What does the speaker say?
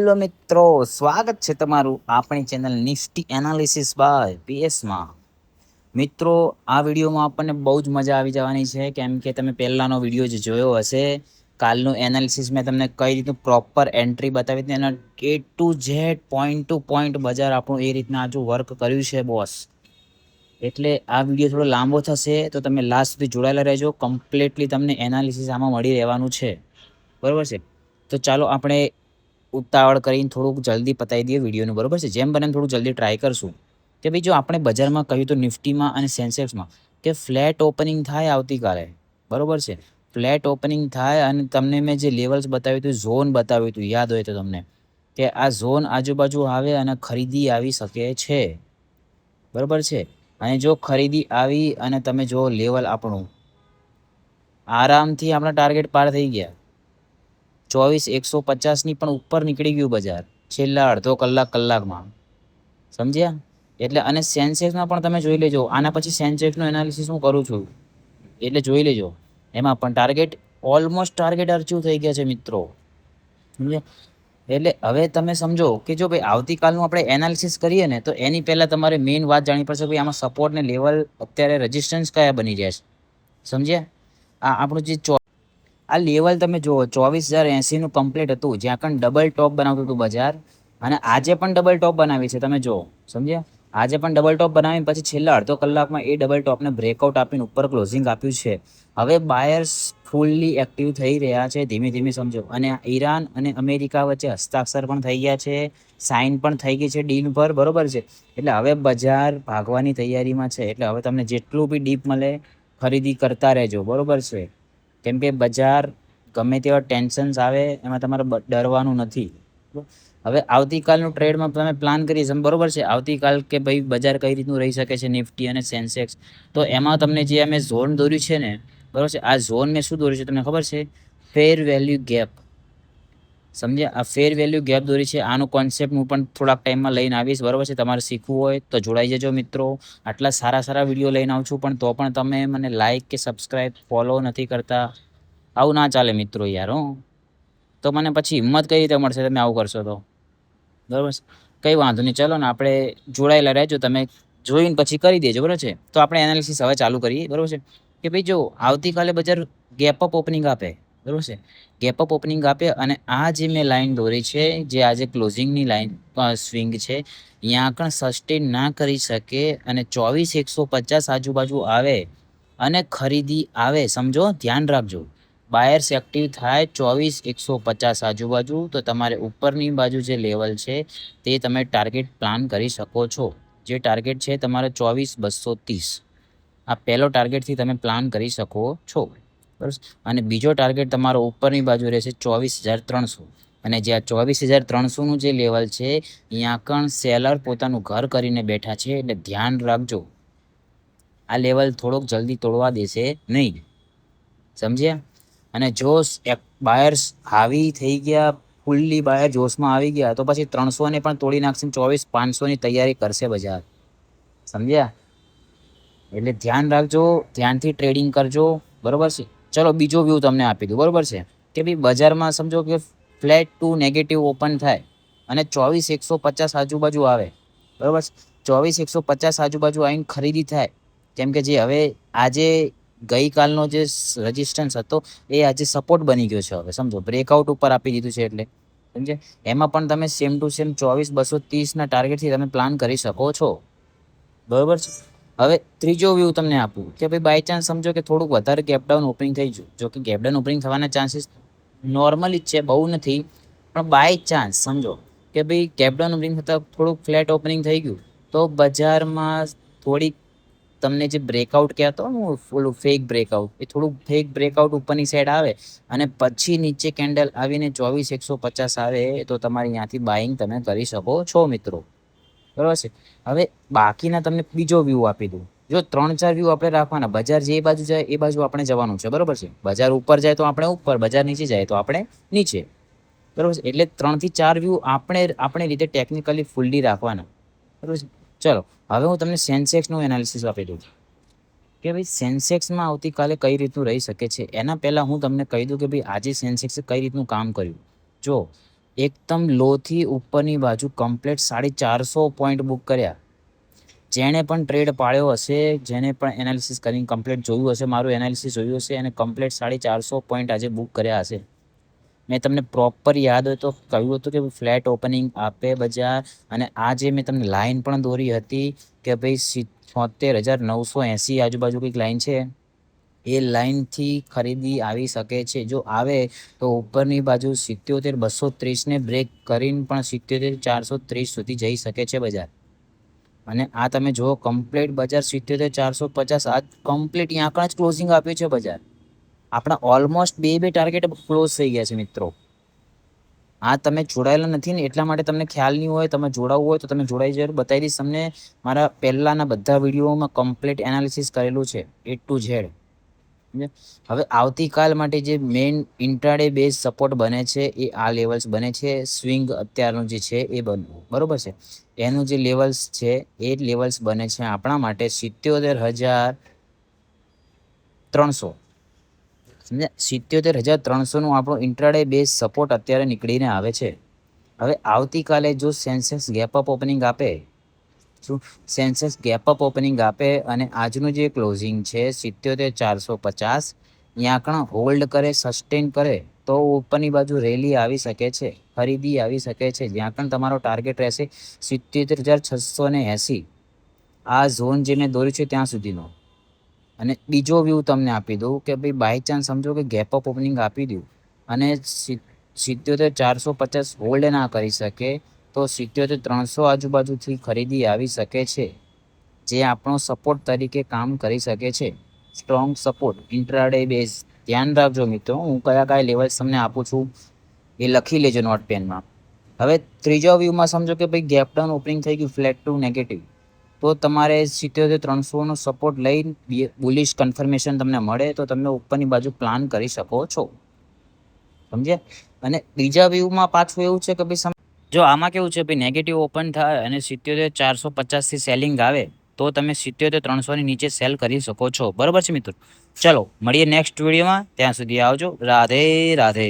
Hello મિત્રો, સ્વાગત છે તમારું આપણી ચેનલ નિફ્ટી એનાલિસિસ બાય પીએસમાં. મિત્રો, આ વિડીયોમાં આપણને બહુ જ મજા આવી જવાની છે, કેમ કે તમે પહેલાંનો વિડીયો જે જોયો હશે, કાલનું એનાલિસિસ મેં તમને કઈ રીતનું પ્રોપર એન્ટ્રી બતાવી હતી, એના A to Z point to point બજાર આપણું એ રીતના આજુ વર્ક કર્યું છે બોસ. એટલે આ વિડીયો થોડો લાંબો થશે, તો તમે લાસ્ટ સુધી જોડાયેલા રહેજો. કમ્પ્લીટલી તમને એનાલિસિસ આમાં મળી રહેવાનું છે, બરાબર છે. તો ચાલો આપણે ઉતાવળ કરીને થોડુંક જલ્દી પતાવી દઈએ વિડીયોનું, બરાબર છે. જેમ બને થોડું જલ્દી ટ્રાય કરશું કે ભાઈ જો આપણે બજારમાં કહ્યું તો નિફ્ટીમાં અને સેન્સેક્સમાં કે ફ્લેટ ઓપનિંગ થાય આવતીકાલે, બરાબર છે. ફ્લેટ ઓપનિંગ થાય અને તમને મેં જે લેવલ્સ બતાવ્યું હતું, ઝોન બતાવ્યું હતું, યાદ હોય તો તમને, કે આ ઝોન આજુબાજુ આવે અને ખરીદી આવી શકે છે, બરાબર છે. અને જો ખરીદી આવી અને તમે જો લેવલ આપણું આરામથી આપણા ટાર્ગેટ પાર થઈ ગયા, 24,150ની પણ ઉપર નીકળી ગયું બજાર છેલ્લા અડધો કલાકમાં, સમજ્યા. એટલે અને સેન્સેક્સમાં પણ તમે જોઈ લેજો, આના પછી સેન્સેક્સનું એનાલિસિસ હું કરું છું, એટલે જોઈ લેજો. એમાં પણ ટાર્ગેટ ઓલમોસ્ટ ટાર્ગેટ અચીવ થઈ ગયા છે મિત્રો, સમજ્યા. એટલે હવે તમે સમજો કે જો ભાઈ આવતીકાલનું આપણે એનાલિસિસ કરીએ ને, તો એની પહેલાં તમારે મેઇન વાત જાણવી પડશે, ભાઈ આમાં સપોર્ટ ને લેવલ અત્યારે રેઝિસ્ટન્સ કયા બની રહ્યા છે, સમજ્યા. આ આપણું જે આ લેવલ તમે જુઓ 24,080નું કમ્પ્લીટ હતું, જ્યાં પણ ડબલ ટોપ બનાવતું હતું બજાર, અને આજે પણ ડબલ ટોપ બનાવી છે, તમે જુઓ, સમજ્યા. આજે પણ ડબલ ટોપ બનાવીને પછી છેલ્લા અડધો કલાકમાં એ ડબલ ટોપને બ્રેકઆઉટ આપીને ઉપર ક્લોઝિંગ આપ્યું છે. હવે બાયર્સ ફૂલ્લી એક્ટિવ થઈ રહ્યા છે, ધીમે ધીમે સમજો. અને ઈરાન અને અમેરિકા વચ્ચે હસ્તાક્ષર પણ થઈ ગયા છે, સાઇન પણ થઈ ગઈ છે ડીલ પર, બરોબર છે. એટલે હવે બજાર ભાગવાની તૈયારીમાં છે. એટલે હવે તમને જેટલું બી ડીપ મળે ખરીદી કરતા રહેજો, બરોબર છે. કેમ કે બજાર ગમે તેવા ટેન્શન્સ આવે એમાં તમારે ડરવાનું નથી. હવે આવતીકાલનું ટ્રેડમાં તમે પ્લાન કરી છે, બરોબર છે. આવતીકાલ કે ભાઈ બજાર કઈ રીતનું રહી શકે છે નિફ્ટી અને સેન્સેક્સ, તો એમાં તમને જે અમે ઝોન દોર્યું છે ને, બરોબર છે, આ ઝોન મેં શું દોર્યું છે તમને ખબર છે? ફેર વેલ્યુ ગેપ, સમજ્યા. આ ફેર વેલ્યુ ગેપ દોરી છે. આનું કોન્સેપ્ટ હું પણ થોડાક ટાઈમમાં લઈને આવીશ, બરોબર છે. તમારે શીખવું હોય તો જોડાઈ જજો મિત્રો. આટલા સારા વિડીયો લઈને આવું છું, પણ તો પણ તમે મને લાઇક કે સબસ્ક્રાઈબ ફોલો નથી કરતા. આવું ના ચાલે મિત્રો યાર. તો મને પછી હિંમત કઈ રીતે મળશે તમે આવું કરશો તો, બરાબર છે. કંઈ વાંધો નહીં, ચલો ને આપણે જોડાયેલા રહેજો, તમે જોઈને પછી કરી દેજો, બરાબર છે. તો આપણે એનાલિસિસ હવે ચાલુ કરીએ, બરાબર છે. કે ભાઈ જો આવતીકાલે બજાર ગેપ અપ ઓપનિંગ આપે, બરાબર છે. ગેપ અપ ઓપનિંગ આપે અને આ જે મેં લાઈન દોરી છે, જે આજે ક્લોઝિંગની લાઈન સ્વિંગ છે, અહીંયા પણ સસ્ટેન ના કરી શકે અને 24,150 આજુબાજુ આવે અને ખરીદી આવે, સમજો, ધ્યાન રાખજો. બાયર્સ એક્ટિવ થાય 24,150 આજુબાજુ, તો તમારે ઉપરની બાજુ જે લેવલ છે તે તમે ટાર્ગેટ પ્લાન કરી શકો છો. જે ટાર્ગેટ છે તમારે 24,230, આ પહેલો ટાર્ગેટથી તમે પ્લાન કરી શકો છો, બરાબર. અને બીજો ટાર્ગેટ તમારો ઉપરની બાજુ રહેશે 24,300, અને જે આ 24,300નું જે લેવલ છે, અહીંયા પણ સેલર પોતાનું ઘર કરીને બેઠા છે, એટલે ધ્યાન રાખજો. આ લેવલ થોડોક જલ્દી તોડવા દેશે નહીં, સમજ્યા. અને જો બાયર્સ હાવી થઈ ગયા, ફૂલ્લી બાયર જોશમાં આવી ગયા, તો પછી 300ને પણ તોડી નાખશે, 24,500ની તૈયારી કરશે બજાર, સમજ્યા. એટલે ધ્યાન રાખજો, ધ્યાનથી ટ્રેડિંગ કરજો, બરાબર છે. ચલો બીજો વ્યૂ તમને આપી દઉં, બરાબર છે. કે ભાઈ બજારમાં સમજો કે ફ્લેટ ટુ નેગેટિવ ઓપન થાય અને 24,150 આજુબાજુ આવે, બરાબર છે. 24,150 આજુબાજુ આવીને ખરીદી થાય, કેમ કે જે હવે આજે ગઈકાલનો જે રેઝિસ્ટન્સ હતો એ આજે સપોર્ટ બની ગયો છે. હવે સમજો બ્રેકઆઉટ ઉપર આપી દીધું છે, એટલે સમજે. એમાં પણ તમે સેમ ટુ સેમ 24,230ના ટાર્ગેટથી તમે પ્લાન કરી શકો છો, બરાબર છે. હવે ત્રીજો વ્યૂ તમને આપું કે ભાઈ બાય ચાન્સ સમજો કે થોડુંક વધારે ગેપડાઉન ઓપનિંગ થઈ ગયું, જો કે ગેપડાઉન ઓપનિંગ થવાના ચાન્સીસ નોર્મલી જ છે, બહુ નથી, પણ બાય ચાન્સ સમજો કે ભાઈ ગેપડાઉન ઓપનિંગ થતાં થોડુંક ફ્લેટ ઓપનિંગ થઈ ગયું, તો બજારમાં થોડીક તમને જે બ્રેકઆઉટ કહેતો હું ફૂલ ફેક બ્રેકઆઉટ, એ થોડુંક ફેક બ્રેકઆઉટ ઉપરની સાઈડ આવે અને પછી નીચે કેન્ડલ આવીને 24,150 આવે, તો તમારે ત્યાંથી બાઇંગ તમે કરી શકો છો મિત્રો, બરાબર છે. હવે બાકીના તમને બીજો વ્યૂ આપી દઉં. જો 3-4 વ્યૂ આપણે રાખવાના, બજાર જે બાજુ જાય એ બાજુ આપણે જવાનું છે, બરાબર છે. બજાર ઉપર જાય તો આપણે ઉપર, બજાર નીચે જાય તો આપણે નીચે, બરાબર છે. એટલે 3-4 વ્યૂ આપણે રીતે ટેકનિકલી ફૂલ્લી રાખવાના, બરાબર છે. ચલો હવે હું તમને સેન્સેક્સનું એનાલિસિસ આપી દઉં કે ભાઈ સેન્સેક્સમાં આવતીકાલે કઈ રીતનું રહી શકે છે. એના પહેલાં હું તમને કહી દઉં કે ભાઈ આજે સેન્સેક્સે કઈ રીતનું કામ કર્યું. જો એકદમ લોથી ઉપરની બાજુ કમ્પ્લીટ 450 પોઈન્ટ બુક કર્યા. જેણે પણ ટ્રેડ પાડ્યો હશે, જેને પણ એનાલિસિસ કરીને કમ્પ્લીટ જોયું હશે, મારું એનાલિસિસ જોયું હશે, અને કમ્પ્લીટ 450 પોઈન્ટ આજે બુક કર્યા હશે. મેં તમને પ્રોપર યાદ હોય તો કહ્યું હતું કે ફ્લેટ ઓપનિંગ આપે બજાર, અને આ જે મેં તમને લાઇન પણ દોરી હતી કે ભાઈ 73,980 આજુબાજુ કંઈક લાઇન છે, એ લાઇનથી ખરીદી આવી શકે છે. જો આવે તો ઉપરની બાજુ 77,230ને બ્રેક કરીને પણ 77,430 સુધી જઈ શકે છે બજાર. અને આ તમે જુઓ કમ્પ્લીટ બજાર 77,450 આજ કમ્પ્લીટ આંકડા જ ક્લોઝિંગ આપ્યું છે બજાર. આપણા ઓલમોસ્ટ બે ટાર્ગેટ ક્લોઝ થઈ ગયા છે મિત્રો. આ તમે જોડાયેલા નથી ને એટલા માટે તમને ખ્યાલ નહીં હોય. તમે જોડાવવું હોય તો તમે જોડાઈ જરૂર, બતાવી દઈશ તમને. મારા પહેલાંના બધા વિડીયોમાં કમ્પ્લીટ એનાલિસિસ કરેલું છે A to Z. હવે આવતીકાલ માટે જે મેઇન ઇન્ટ્રાડે બેઝ સપોર્ટ બને છે એ આ લેવલ્સ બને છે. સ્વિંગ અત્યારનું જે છે એ બનવું બરાબર છે. એનું જે લેવલ્સ છે એ લેવલ્સ બને છે આપણા માટે 77,300. સમજ્યા? 77,300નું આપણું ઇન્ટ્રાડે બેઝ સપોર્ટ અત્યારે નીકળીને આવે છે. હવે આવતીકાલે જો સેન્સેક્સ ગેપ અપ ઓપનિંગ આપે, સેન્સેક્સ ગેપ અપ ઓપનિંગ આપે અને આજનું જે ક્લોઝિંગ છે 77,450, ત્યાં કણ હોલ્ડ કરે, સસ્ટેન કરે તો ઉપરની બાજુ રેલી આવી શકે છે, ખરીદી આવી શકે છે. જ્યાં પણ તમારો ટાર્ગેટ રહેશે 77,680, આ ઝોન જે મેં દોર્યું છે ત્યાં સુધીનો. અને બીજો વ્યૂ તમને આપી દઉં કે ભાઈ બાય ચાન્સ સમજો કે ગેપ અપ ઓપનિંગ આપી દઉં અને 77,450 હોલ્ડ ના કરી શકે તો 77,300 આજુબાજુથી ખરીદી આવી શકે છે, જે આપણો સપોર્ટ તરીકે કામ કરી શકે છે. Strong support intraday base. ધ્યાન રાખજો મિત્રો, હું કયા લેવલ્સ તમને આપું છું એ લખી લેજો નોટ પેનમાં. હવે ત્રીજા વ્યૂમાં સમજો કે ભાઈ ગેપ ડાઉન ઓપનિંગ થઈ ગયું ફ્લેટ ટુ નેગેટિવ, તો તમારે 77,300નો સપોર્ટ લઈ બુલિશ કન્ફર્મેશન તમને મળે તો તમે ઉપરની બાજુ પ્લાન કરી શકો છો. સમજ્યા? અને બીજા વ્યૂમાં પાછું એવું છે કે ભાઈ જો આમાં કેવું છે ભાઈ નેગેટિવ ઓપન થાય અને 77,450થી સેલિંગ આવે તો તમે 77,300ની નીચે સેલ કરી શકો છો. બરાબર છે મિત્રો? ચલો મળીએ નેક્સ્ટ વિડીયોમાં. ત્યાં સુધી આવજો. રાધે રાધે.